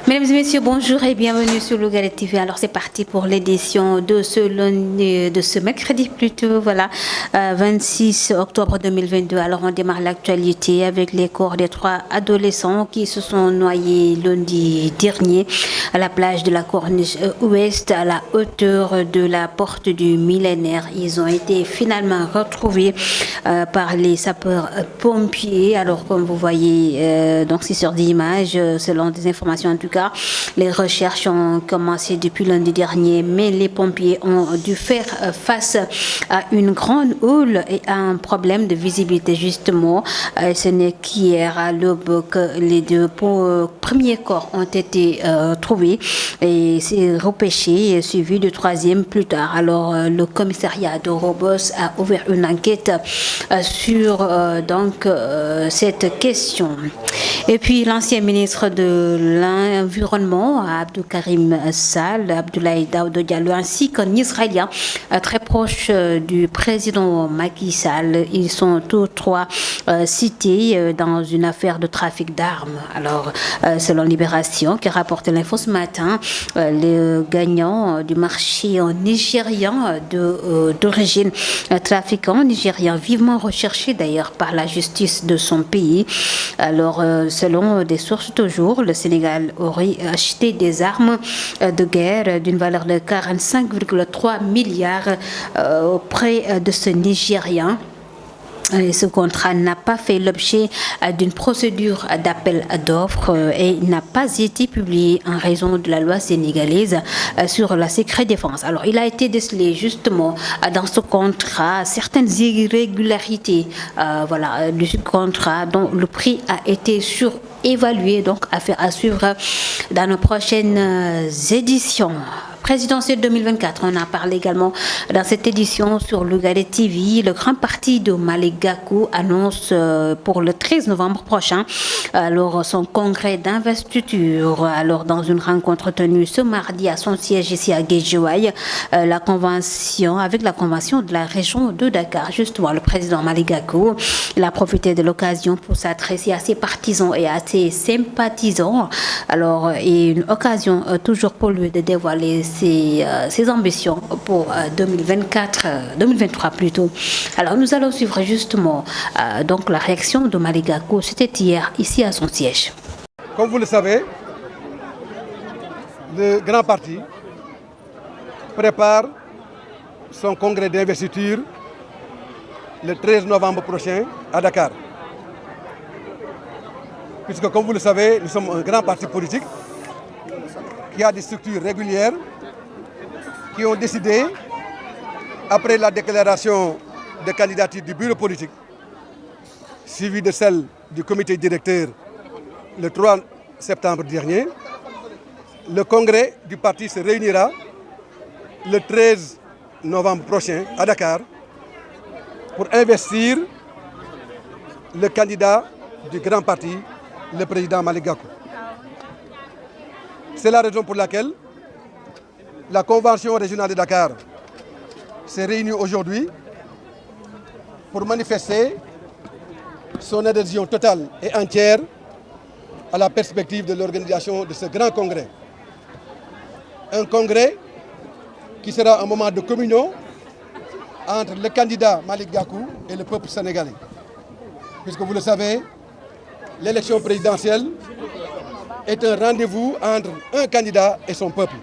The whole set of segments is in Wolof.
Mesdames et messieurs, bonjour et bienvenue sur Louga TV. Alors c'est parti pour l'édition de ce mercredi plutôt, voilà, 26 octobre 2022. Alors on démarre l'actualité avec les corps des 3 adolescents qui se sont noyés lundi dernier à la plage de la Corniche Ouest à la hauteur de la porte du millénaire. Ils ont été finalement retrouvés par les sapeurs-pompiers. Alors comme vous voyez, donc c'est sur d'image, selon des informations en tout cas. Les recherches ont commencé depuis lundi dernier, mais les pompiers ont dû faire face à une grande houle et à un problème de visibilité justement. Ce n'est qu'hier à l'aube que les 2 premiers corps ont été trouvés et c'est repêché, suivi du 3e plus tard. Alors le commissariat de Robos a ouvert une enquête sur cette question. Et puis l'ancien ministre de l'Environnement, Abdou Karim Sall, Abdoulaye Daouda Diallo, ainsi qu'un Israélien très proche du président Macky Sall. Ils sont tous 3 cités dans une affaire de trafic d'armes. Alors, selon Libération, qui rapporte l'info ce matin, le gagnant du marché nigérian d'origine trafiquant nigérien, vivement recherché d'ailleurs par la justice de son pays. Alors, selon des sources toujours, le Sénégal aurait acheté des armes de guerre d'une valeur de 45,3 milliards auprès de ce Nigérien. Et ce contrat n'a pas fait l'objet d'une procédure d'appel d'offres et n'a pas été publié en raison de la loi sénégalaise sur la secret défense. Alors, il a été décelé justement dans ce contrat certaines irrégularités du contrat dont le prix a été surévalué, donc à suivre dans nos prochaines éditions. Présidentielle 2024, on en parle également dans cette édition sur Louga TV. Le grand parti de Malick Gakou annonce pour le 13 novembre prochain son congrès d'investiture. Alors dans une rencontre tenue ce mardi à son siège ici à Guédiawaye, avec la convention de la région de Dakar. Justement, le président Malick Gakou, il a profité de l'occasion pour s'adresser à ses partisans et à ses sympathisants. Alors, et une occasion toujours pour lui de dévoiler ses ambitions pour 2023 plutôt. Alors nous allons suivre justement la réaction de Malick Gakou. C'était hier ici à son siège. Comme vous le savez, le grand parti prépare son congrès d'investiture le 13 novembre prochain à Dakar. Puisque comme vous le savez, nous sommes un grand parti politique qui a des structures régulières qui ont décidé, après la déclaration de candidature du bureau politique, suivie de celle du comité directeur le 3 septembre dernier, le congrès du parti se réunira le 13 novembre prochain à Dakar pour investir le candidat du grand parti, le président Malick Gakou. C'est la raison pour laquelle la convention régionale de Dakar s'est réunie aujourd'hui pour manifester son adhésion totale et entière à la perspective de l'organisation de ce grand congrès. Un congrès qui sera un moment de communion entre le candidat Malick Gakou et le peuple sénégalais. Puisque vous le savez, l'élection présidentielle est un rendez-vous entre un candidat et son peuple.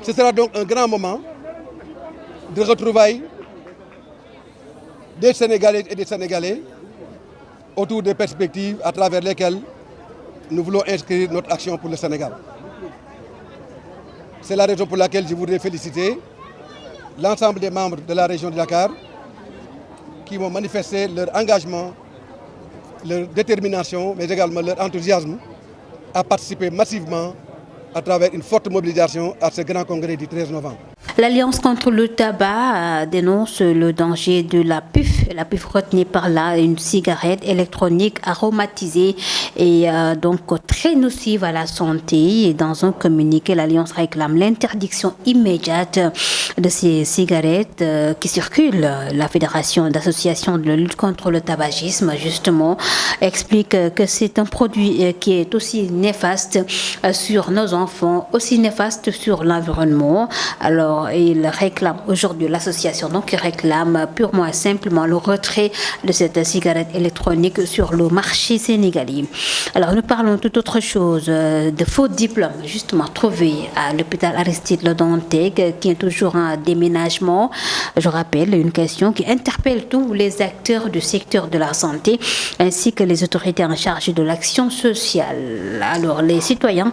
Ce sera donc un grand moment de retrouvailles des Sénégalaises et des Sénégalais autour des perspectives à travers lesquelles nous voulons inscrire notre action pour le Sénégal. C'est la raison pour laquelle je voudrais féliciter l'ensemble des membres de la région de Dakar qui vont manifester leur engagement, leur détermination, mais également leur enthousiasme à participer massivement à travers une forte mobilisation à ce grand congrès du 13 novembre. L'Alliance contre le tabac dénonce le danger de la puff. La puff retenue par là, une cigarette électronique aromatisée et donc très nocive à la santé. Et dans un communiqué, l'Alliance réclame l'interdiction immédiate de ces cigarettes qui circulent. La Fédération d'associations de lutte contre le tabagisme, justement, explique que c'est un produit qui est aussi néfaste sur nos enfants, aussi néfaste sur l'environnement. Alors, il réclame aujourd'hui, l'association donc réclame purement et simplement le retrait de cette cigarette électronique sur le marché sénégalais. Alors, nous parlons de toute autre chose, de faux diplômes, justement, trouvés à l'hôpital Aristide Le Dantec, qui est toujours en déménagement. Je rappelle, une question qui interpelle tous les acteurs du secteur de la santé, ainsi que les autorités en charge de l'action sociale. Alors, les citoyens,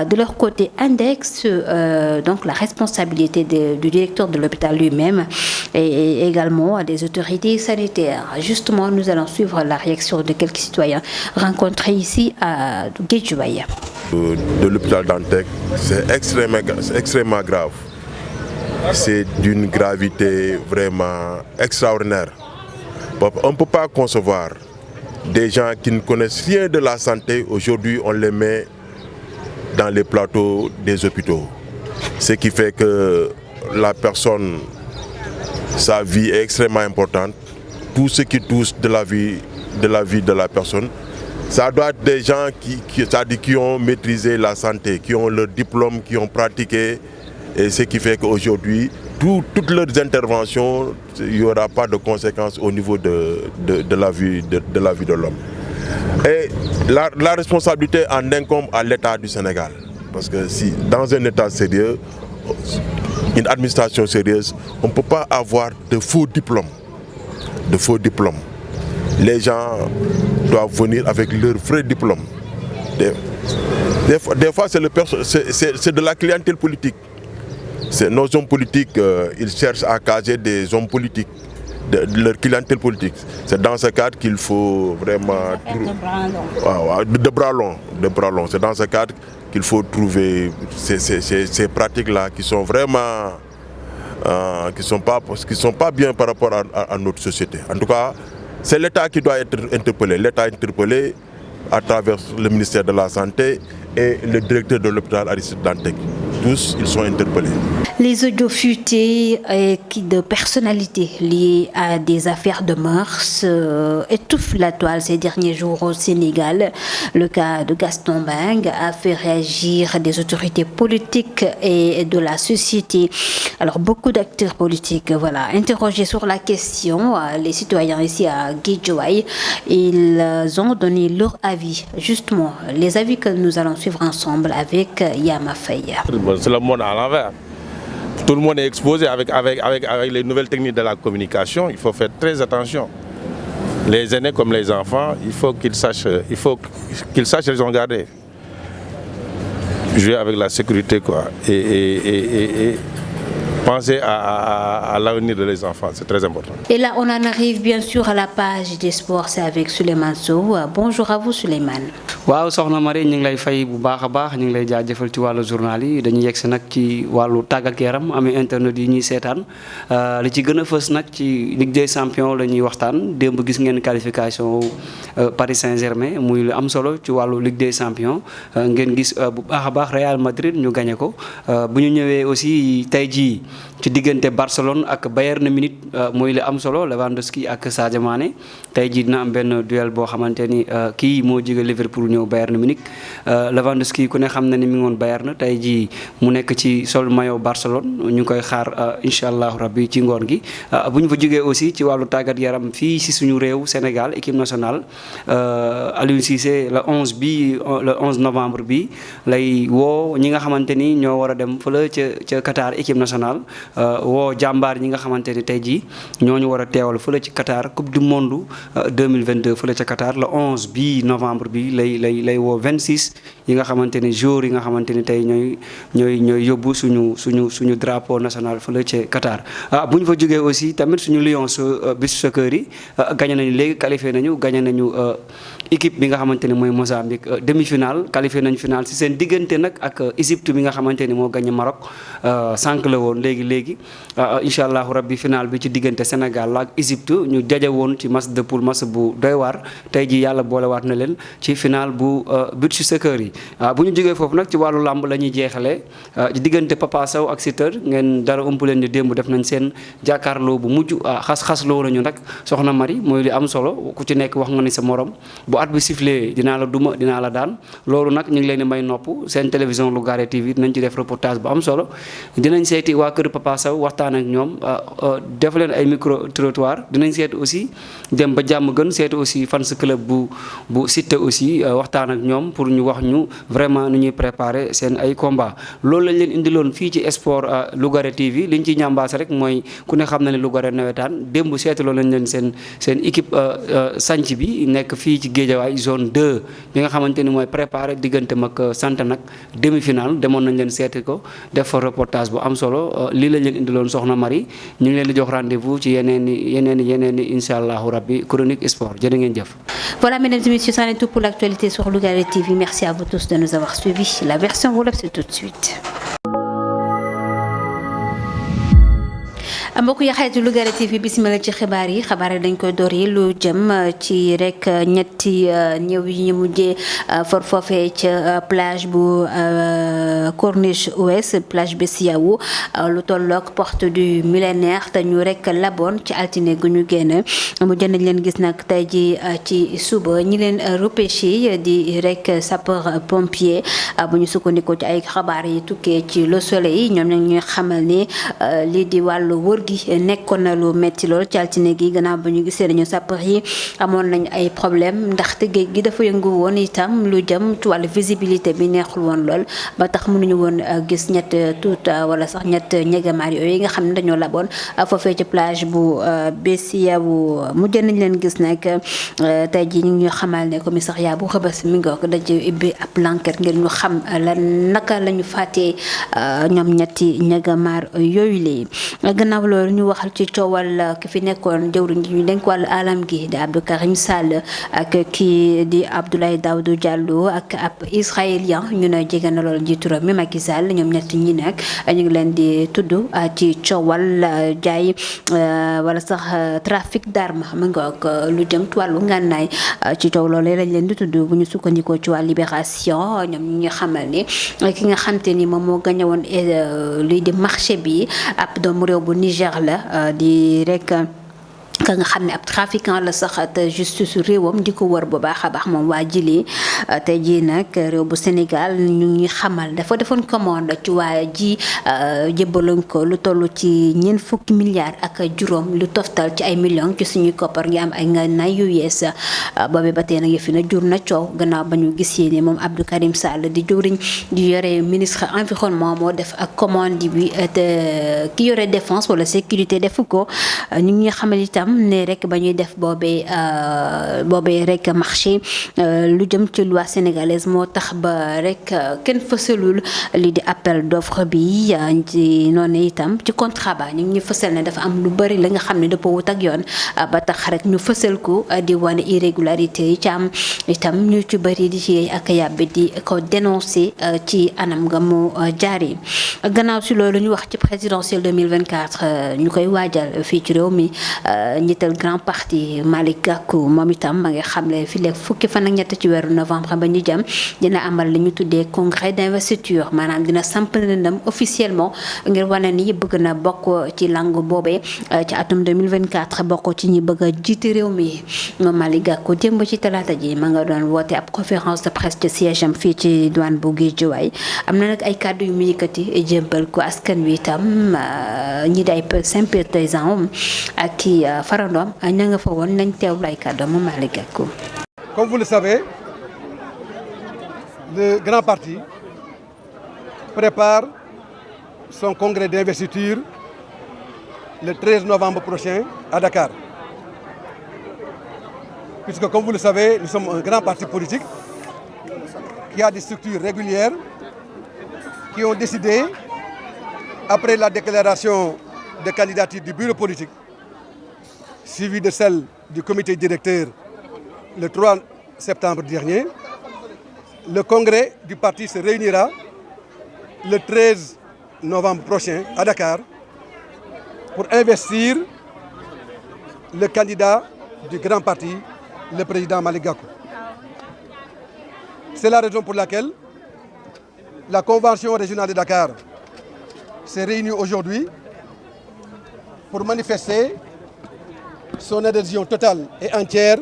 de leur côté, indexent donc la responsabilité du directeur de l'hôpital lui-même et également à des autorités sanitaires. Justement, nous allons suivre la réaction de quelques citoyens rencontrés ici à Guédiawaye. De l'hôpital Dantec, c'est extrêmement grave. C'est d'une gravité vraiment extraordinaire. On ne peut pas concevoir des gens qui ne connaissent rien de la santé. Aujourd'hui, on les met dans les plateaux des hôpitaux. Ce qui fait que la personne, sa vie est extrêmement importante. Tout ce qui touche de la vie de la personne, ça doit être des gens qui ont maîtrisé la santé, qui ont leur diplôme, qui ont pratiqué. Et ce qui fait qu'aujourd'hui, toutes leurs interventions, il n'y aura pas de conséquences au niveau de la vie de l'homme. Et la responsabilité en incombe à l'État du Sénégal. Parce que si dans un État sérieux, une administration sérieuse, on ne peut pas avoir de faux diplômes. Les gens doivent venir avec leur vrai diplôme. Des fois, c'est de la clientèle politique. Nos hommes politiques, ils cherchent à caser des hommes politiques, de leur clientèle politique. C'est dans ce cadre qu'il faut vraiment... De bras longs. C'est dans ce cadre qu'il faut trouver ces pratiques-là qui sont vraiment... qui sont pas bien par rapport à notre société. En tout cas, c'est l'État qui doit être interpellé. L'État est interpellé à travers le ministère de la Santé et le directeur de l'hôpital Aristide Dantec. Tous, ils sont interpellés. Les audios futés de personnalités liées à des affaires de mœurs étouffent la toile ces derniers jours au Sénégal. Le cas de Gaston Mbengue a fait réagir des autorités politiques et de la société. Alors, beaucoup d'acteurs politiques, interrogés sur la question, les citoyens ici à Guédiawaye, ils ont donné leur avis. Justement, les avis que nous allons suivre ensemble avec Yama Faye. C'est le monde à l'envers. Tout le monde est exposé avec les nouvelles techniques de la communication. Il faut faire très attention. Les aînés comme les enfants, il faut qu'ils sachent raison garder. Jouer avec la sécurité, quoi. Et penser à l'avenir de les enfants, c'est très important. Et là, on en arrive bien sûr à la page des sports, c'est avec Souleymane Sow. Bonjour à vous, Souleymane. waaw soxna Marie ñu ngi lay fay bu baax a baax ñu ngi lay jaajëfal ci wàllu journal yi dañuy yegg si nag ci wàllu tàggat yaram amee internet yi ñuy seetaan li ci gën a fës nag ci Ligue des champions la ñuy waxtaan démb gis ngeen qualification Paris Saint-Germain muy lu am solo ci wàllu Ligue des champions ngeen gis bu baax a baax Real Madrid ñu gagné ko bu ñu ñëwee aussi tey jii ci diggante Barcelone ak Bayern Munich muy lu am solo Lewandowski ak Sadio Mané tey jii dina am benn duel boo xamante ni kii moo jóge Liverpool ñëw Bayern Munich Lewandowski ku ne xam na ni mi ngi woon Bayern tey jii mu nekk ci sol maillot Barcelone ñu ngi koy xaar incha allahu rabbi ci ngoon gi bu ñu fa jógee aussi ci wàllu tàggat yaram fii si suñu réew Sénégal équipe nationale Aliou Cissé le 11 novembre bi lay woo ñi nga xamante ni ñoo war a dem fële ca Qatar équipe nationale woo jàmbaar ñi nga xamante ni tey jii ñooñu war a teewal fële ci Qatar coupe du monde 2022 fële ca Qatar le 11 bi novembre bi lay woo 26 yi nga xamante ni joueurs yi nga xamante ni tey ñooy yóbbu suñu drapeau national fële ca Qatar bu ñu fa jógee aussi tamit suñu Lions beach soccer yi gagné nañu léegi qualifié nañu équipe bi nga xamante ni mooy Mozambique demi-finale qualifié nañu finale si seen diggante nag ak Égypte bi nga xamante ni moo gagné Maroc sànq la woon léegi léegi incha allahu rabbi final bi ci diggante Sénégal la ak Égypte ñu daje woon ci match de poule match bu doy waar tey ji yàlla boolewaat na leen ci final bu beach soccer yi. bu ñu jógee foofu nag ci wàllu làmb la ñuy jeexalee ci diggante Papa Sow ak Siteu ngeen dara ëmp leen di démb def nañ seen jàkkaarloo bu mujj xas-xas loo nañu nag soxna Marie mooy li am solo ku ci nekk wax nga ni sa morom bu at bi sifflé dinaa la duma dinaa la daan loolu nag ñu ngi leen di may nopp seen télévision Lougaré TV dinañ ci def reportage bu am solo dinañ seeti waa kër Papa Sow waxtaan ak ñoom def leen ay micro trottoir dinañ seeti aussi dem ba jàmm gën seeti aussi fans club bu Siteu aussi waxtaan ak ñoom pour ñu wax ñu vraiment nu ñuy préparer seen ay combat loolu lañ leen indiloon fii ci sport Lougaré TV liñ ciy ñambaas rek mooy ku ne xam na ne Lougaré nawetaan démb seetaloo nañ leen seen équipe sanc bi nekk fii ci Guédiawaye zone 2 bi nga xamante ni mooy préparer diggante mag sant nag demi-finale demoon nañ leen seeti ko def fa reportage bu am solo lii lañ leen indiloon soxna Marie ñu ngi leen di jox rendez-vous ci yeneen i incha allahu rabbi chronique sport jërë ngeen jëf. Voilà, mesdames et messieurs, ça en est tout pour l'actualité sur Lougaré TV. Merci à vous tous de nous avoir suivis. La version wolof, c'est tout de suite. mbokk yi xaytu Lougaré TV bismillah ci xibaar yi dañ koy door yi lu jëm ci rek ñetti ñëw yi ñu mujjee for foofee ca plage bu Corniche Ouest plage Bessiaou lu tolloog porte du millénaire te ñu rek laboon ci altine gu ñu génn mu jënd leen gis nag tey ji ci suba ñi leen repêché di rek sapeur pompier bu ñu sukkandikoo ci ay xabaar yi tukkee ci Le Soleil ñoom nag ñuy xamal ni lii di wàllu wër gi nekkoon na lu metti lool ci altine gi gannaaw ba ñu gisee nañu sapeur yi amoon nañ ay problème ndaxte géej gi dafa yëngu woon itam lu jëm ci wàllu visibilité bi neexul woon lool ba tax mënuñu woon gis ñett tuut wala sax ñett ñegamaar yooyu nga xam ne dañoo laboon foofee ci plage bu Bessiaou mujj nañ leen gis nag tey ji ñu ngi xamal ne commissariat bu Rebeuss mi ngoog daje ubbi ab enquête ngir ñu xam la naka la ñu fàttee ñoom ñetti ñegamaar yooyu lee gannaaw loolu ñu waxal ci coowal ki fi nekkoon jëwriñ ji ñu dénk wàllu alam gi di Abdou Karim Sall ak kii di Abdoulaye Daouda Diallo ak ab israélien ñu ne jege na loolu njiitu réew mi Macky Sall ñoom ñett ñi nag ñu ngi leen di tudd ci coowal jaay wala sax trafic d'armes mu ngoog lu jëm ci wàllu ngànnaay ci coow loolu lañ leen di tudd bu ñu sukkandikoo ci wàllu Libération ñoom ñu ngi xamal ni ki nga xamante ni moom moo gagné woon luy di marché bi ab doomu réew bu Niger la di rek ka nga xam ne ab trafiquant la sax te justice réewam di ko wër bu baax a baax moom waa jili tey jii nag réew bu Sénégal ñu ngi xamal dafa defoon commande ci waa ji jébbaloon ko lu toll ci ñeent fukki milliards ak juróom lu toftal ci ay millions ci suñuy koppar ngi am ay ngànnaay yu yees boobee ba tey nag yëf na jur na coow gannaaw ba ñu gisee ne moom Abdou Karim Sall di jëwriñ di yore ministre environnement moo def ak commande bi te ki yore défense wala sécurité defu ko ñu ngi xamal itam ne rek ba ñuy def boobee rek marché lu jëm ci loi sénégalaise moo tax ba rek kenn fësalul li di appel d'offre bi ci noonu itam ci contrat ba ñu ngi fësal ne dafa am lu bari la nga xam ne dafa wut ak yoon ba tax rek ñu fësal ko di wane irrégularité yi ci am itam ñu ci bari di ci ak yàbbi di ko dénoncer ci anam nga mu jaari gannaaw si loolu ñu wax ci présidentielle 2024 ñu koy waajal fii ci réew mi njiital grand parti Malick Gakou moom itam ma nga xamle fi léegi fukki fan ak ñett ci weeru novembre ba ñu jëm dina amal li ñu tuddee congrès d'investiture maanaam dina samp ndam officiellement ngir wane ni bëgg na bokk ci langue boobee ci atum 2024 bokk ci ñi bëgg a jiite réew mi moom Malick Gakou démb ci talaata ji ma nga doon woote ab conférence de presse ci siège am fii ci douane bu Guédiawaye am na nag ay kàddu yu mu yëkkati jébbal ko askan wi itam ñi day sympathisant ak ki farandoom ña nga fa woon nañ teewlu ay kàddu moom Malick Gakou. Comme vous le savez, le grand parti prépare son congrès d'investiture le 13 novembre prochain à Dakar. Puisque, comme vous le savez, nous sommes un grand parti politique qui a des structures régulières qui ont décidé, après la déclaration de candidature du bureau politique, suivi de celle du comité directeur le 3 septembre dernier, le congrès du parti se réunira le 13 novembre prochain à Dakar pour investir le candidat du grand parti, le président Malick Gakou. C'est la raison pour laquelle la Convention régionale de Dakar s'est réunie aujourd'hui pour manifester son adhésion totale et entière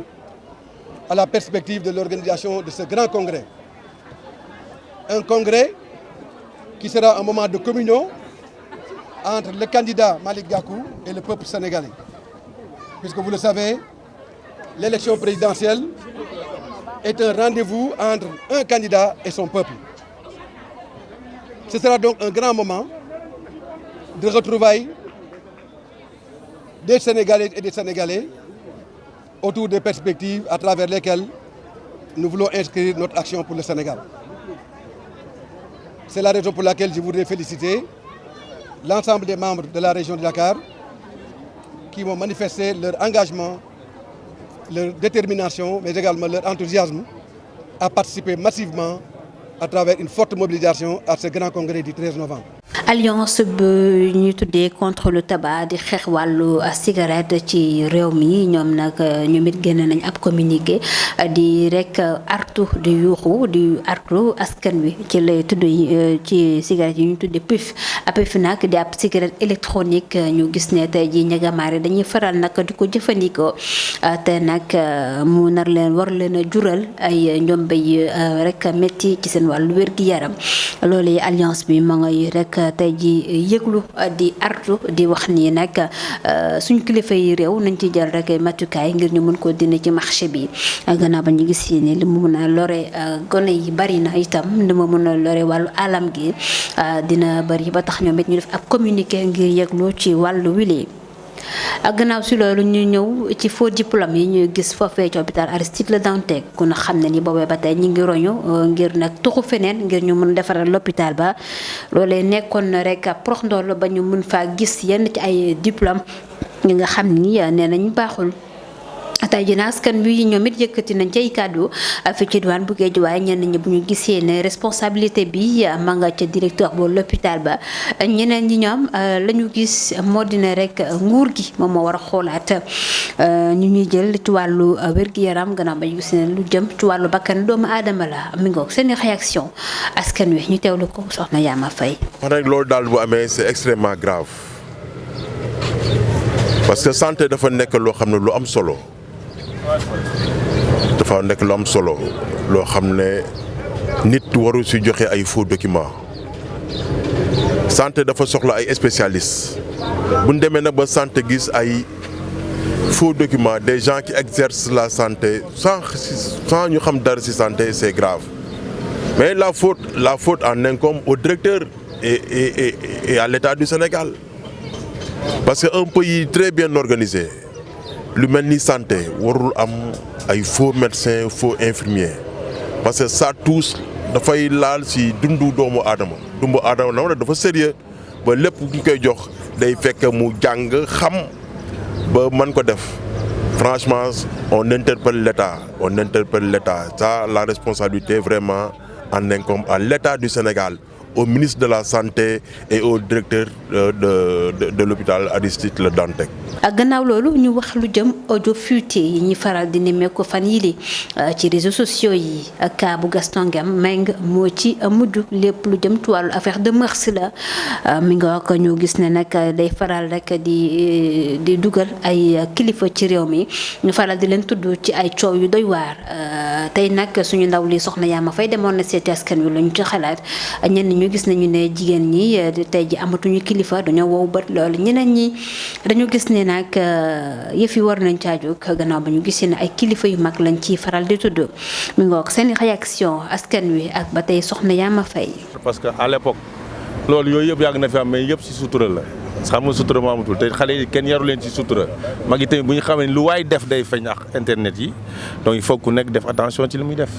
à la perspective de l'organisation de ce grand congrès. Un congrès qui sera un moment de communion entre le candidat Malick Gakou et le peuple sénégalais. Puisque vous le savez, l'élection présidentielle est un rendez-vous entre un candidat et son peuple. Ce sera donc un grand moment de retrouvailles des Sénégalaises et des Sénégalais autour des perspectives à travers lesquelles nous voulons inscrire notre action pour le Sénégal. C'est la raison pour laquelle je voudrais féliciter l'ensemble des membres de la région de Dakar qui vont manifester leur engagement, leur détermination, mais également leur enthousiasme à participer massivement à travers une forte mobilisation à ce grand congrès du 13 novembre. Alliance bu ñu tuddee contre le tabac di xeex wàllu cigarette ci réew mi ñoom nag ñoom it génn nañ ab communiqué di rek artu di yuuxu di artu askan wi ci lay tudd ci cigarette yi ñu tuddee PIF nag di ab cigarette électronique ñu gis ne tey ji ñagamaare dañuy faral nag di ko jëfandikoo te nag mu nar leen war leen a jural ay njombe yi rek métti ci seen wàllu wér-gi-yaram loolu alliance bi ma ngay rek tey ji yëglu di artu di wax nii nag suñ kilifa yi réew nañ ci jël rek matukaay ngir ñu mën koo dindi ci marché bi gannaaw ba ñu gis ni li mu mën a lore gone yi bari na itam li mu mën a lore wàllu alam gi dina bari ba tax ñoom it ñu def ab communiqué ngir yëglu ci wàllu wile. gannaaw si loolu ñu ñëw ci faux diplôme yi ñuy gis foofee ci hôpital Aristide Le Dantec ku na xam ne ni boobee ba tey ñu ngi roñu ngir nag tuxu feneen ngir ñu mën defaral l'hôpital ba loolee nekkoon na rek prox ndool ba ñu mën faa gis yenn ci ay diplôme ñi nga xam ni nee nañ baaxul. tey jii askan wi ñoom it yëkkati nañ cay kàddu fi ci diwaan bu Guédiawaye ñenn ñi bu ñu gisee ne responsabilité bi ma nga ca directeur bu l'hôpital ba ñeneen ñi ñoom la ñu gis moo dina rek nguur gi moom moo war a xoolaat ñu ñuy jël ci wàllu wér-gi-yaram gannaaw ba ñu gis ne lu jëm ci wàllu bakkan doomu aadama la mi ngoog seen réaction askan wi ñu teewlu ko soxna Yaama Faye. wax rek loolu daal bu amee c'est extrêmement grave parce que santé dafa nekk loo xam ne lu am solo. dafa nekk lu am solo loo xam ne nit waru ci joxe ay faux documents santé dafa soxla ay spécialistes bu ñu demee nag ba santé gis ay faux documents des gens qui exercent la santé sans ñu xam dara ci santé c'est grave mais la faute en incombe au directeur et à l'État du Sénégal parce que un pays très bien organisé. lu mel ni santé warul am ay faux médecins faux infirmiers parce que ça touche dafay laal ci dundu doomu aadama nag dafa sérieux ba lépp ñu koy jox day fekk mu jàng xam ba mën ko def franchement on interpelle l'État ça la responsabilité vraiment en incombe à l'État du Sénégal au ministre de la santé et au directeur de l'hôpital Aristide Le Dantec. gannaaw loolu ñu wax lu jëm audio fuité yi ñi faral di nemmeeku fan yii ci réseaux sociaux yi cas bu Gaston Mbengue moo ci mujj lépp lu jëm ci wàllu affaire de mœurs la mi nga ko ñu gis ne nag day faral rek di dugal ay kilifa ci réew mi ñu faral di leen tudd ci ay coow yu doy waar tey nag suñu ndaw li soxna Yaama Faye demoon na seeti askan wi la ñu ci xalaat ñenn ñu gis nañu ne jigéen ñi tey ji amatuñu kilifa dañoo wow bët loolu ñeneen ñi dañu gis ne nag yëf yi war nañ caa jóg gannaaw ba ñu gisee ne ay kilifa yu mag lañ ci faral di tudd mi ngoog seen réaction askan wi ak ba tey soxna Yaama Faye. parce que à l'époque loolu yooyu yëpp yàgg na fi am mais yëpp ci sutura la xam nga sutura moo amatul te xale yi kenn yaru leen ci sutura mag yi tamit bu ñu xamee lu waay def day feeñ ak internet yi donc il faut ku nekk def attention ci li muy def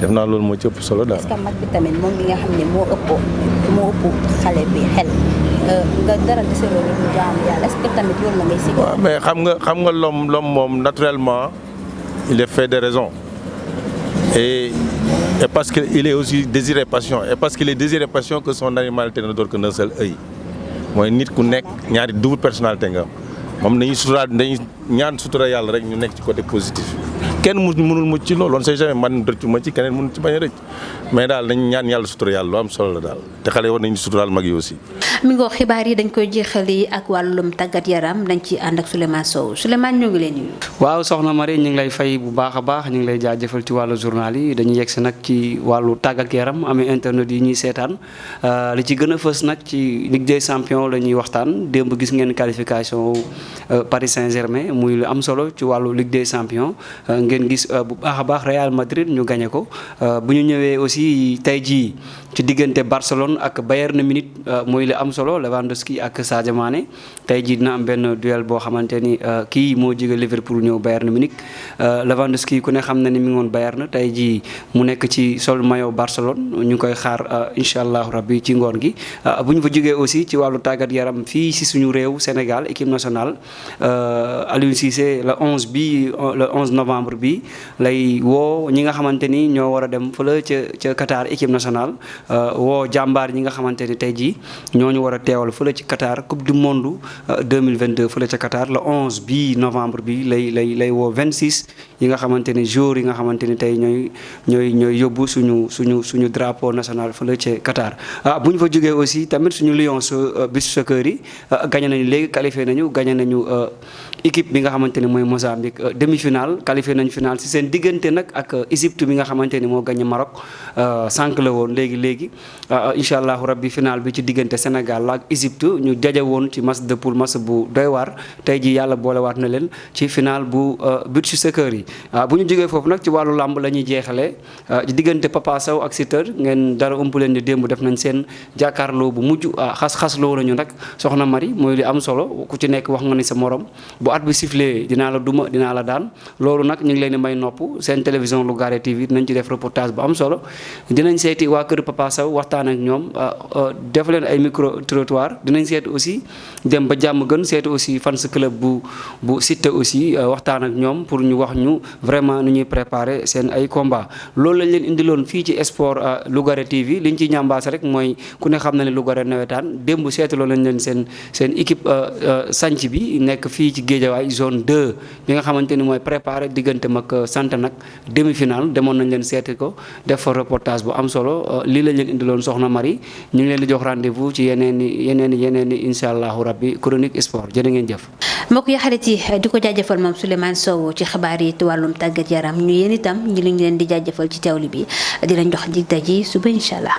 naa loolu moo ci ëpp solo daal. parce que mag bi tamit moom mi nga xam ne moo ëpp xale bi xel. nga dara dese loolu lu jaamu yàlla est-ce que tamit loolu la ngay si. waaw mais xam nga l'homme moom naturellement il est fait de raison et parce que il est aussi désiré passion et parce qu'il est désiré passion que son animalité ne dort que d'un seul œil mooy nit ku nekk ñaari double personnalité nga moom dañuy ñaan sutura yàlla rek ñu nekk ci côté positif kenn mënul mucc ci loolu on sait jamais man rëccu ma ci keneen mënul ci bañ a rëcc mais daal dañ ñaan yàlla sutura yàlla lu am solo la daal te xale yi war nañu suturaal mag yi aussi. mi ngoo xibaar yi dañ koy jeexali ak wàllum tàggat yaram dañ ci ànd ak Souleymane Sow Souleymane ñoo ngi leen nuyu. waaw soxna Marie ñu ngi lay fay bu baax a baax ñu ngi lay jaajëfal ci wàllu journal yi dañuy yegg si nag ci wàllu tàggat yaram amee internet yi ñuy seetaan li ci gën a fës nag ci Ligue des champions la ñuy waxtaan démb gis ngeen qualification Paris Saint-Germain muy lu am solo ci wàllu Ligue des champions ngeen gis bu baax a baax Real Madrid ñu gagné ko bu ñu ñëwee aussi tey jii ci diggante Barcelone ak Bayern Munich muy lu am solo Lewandowski ak Sadio Mané tey jii dina am benn duel boo xamante ni kii moo jóge Liverpool ñëw Bayern Munich Lewandowski ku ne xam na ni mi ngi woon Bayern tey jii mu nekk ci sol maillot Barcelone ñu koy xaar incha allahu rabbi ci ngoon gi bu ñu fa jógee aussi ci wàllu tàggat yaram fii si suñu réew Sénégal équipe nationale Aliou Cissé le 11 novembre bi lay woo ñi nga xamante ni ñoo war a dem fële ca Qatar équipe nationale woo jàmbaar ñi nga xamante ni tey jii ñooñu war a teewal fële ci Qatar coupe du monde 2022 fële ca Qatar le 11 bi novembre bi lay woo 26 yi nga xamante ni joueurs yi nga xamante ni tey ñooy yóbbu suñu drapeau national fële ca Qatar bu ñu fa jógee aussi tamit suñu Lions beach soccer yi gagné nañu léegi qualifié nañu gagné nañu équipe bi nga xamante ni mooy Mozambique demi-finale qualifié nañu finale si seen diggante nag ak Égypte bi nga xamante ni moo gagné Maroc sànq la woon léegi incha allahu rabbi finale bi ci diggante Sénégal la ak Égypte ñu jaje woon ci match de poule match bu doy waar tey ji yàlla boolewaat na leen ci finale bu beach soccer yi bu ñu jógee foofu nag ci wàllu làmb la ñuy jeexalee ci diggante Papa Sow ak Siteu ngeen dara ëmp leen ni démb def nañ seen jàkkaarloo bu mujj xas loo nañu nag soxna Marie mooy li am solo ku ci nekk wax nga ni sa morom bu at bi sifflé dinaa la duma dinaa la daan loolu nag ñu ngi leen di may nopp seen télévision Lougaré TV dinañ ci def reportage bu am solo dinañ seeti waa kër Papa Sow waxtaan ak ñoom def leen ay micro trottoir dinañ seeti aussi dem ba jàmm gën seeti aussi fans club bu Siteu aussi waxtaan ak ñoom pour ñu wax ñu vraiment nu ñuy préparer seen ay combat loolu lañ leen indiloon fii ci sport Lougaré TV liñ ci ñambaas rek mooy ku ne xam na ne Lougaré nawetaan démb seetaloo lañ leen seen équipe sanc bi nekk fii ci Guédiawaye zone 2 bi nga xamante ni mooy préparé diggante mag sant nag demi-finale demoon nañ leen seeti ko def fa reportage bu am solo lii lañ leen indiloon soxna Marie ñu ngi leen di jox rendez-vous ci yeneen i incha allahu rabbi chronique sport jërë ngeen jëf. mbokk yi xarit yi di ko jaajëfal moom Souleymane Sow ci xibaar yi wàllum tàggat yaram ñu yéen itam ñu leen di jaajëfal ci teewlu bi di leen jox dig daje suba incha allah.